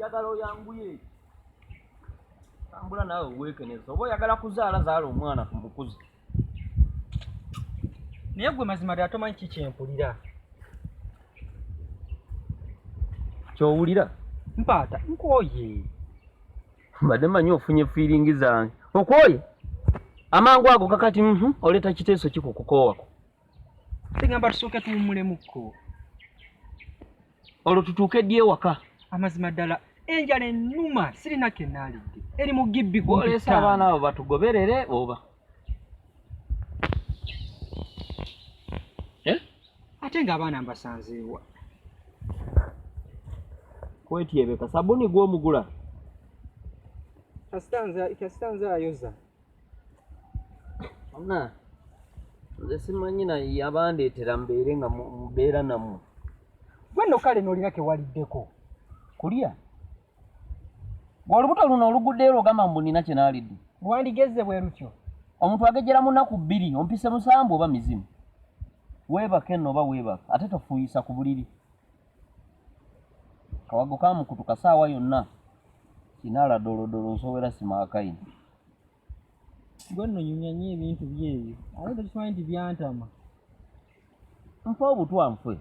njagala oyanguye tambula naawe weekeneza oba oyagala kuzaala zaala omwana ku mukuzi naye gwe mazima ddala tomanyi ki kyempulira kyowulira mpaata nkooye mbadde manyi ofunye fiiringi zange okwoye amangu ago kakati oleeta kiteeso kikukukoowako tegamba tusooke tuwummulemu olwo tutuuke ddi ewaka amazima ddala enjala ennuma sirina kenaalidde eri mu gibbi oleesa abaana abo batugoberere oba ate ng'abaana mbasanzeewa kwetyebeka sabuni gw'omugula kasitanze ayoza ona nze simanyi naye abandeetera mbeere nga mubeera nammwe gwe nno kale n'olina kewaliddeko kulya olubuto luno oluguddeyo lwogamba mbu nina kye naalidde lwandigezze bwe lutyo omuntu agejjera mu nnaku 2 ompise musanvu oba mizimu weebaka enno oba weebaka ate tofuuyisa ku buliri kawago kamukutu kasaawa yonna kinaala dolodolo nsowera simaakayini gwe nno nyumya nnyo ebintu byebyo ate tekimanyi nti byantama nfa obutwa nfwe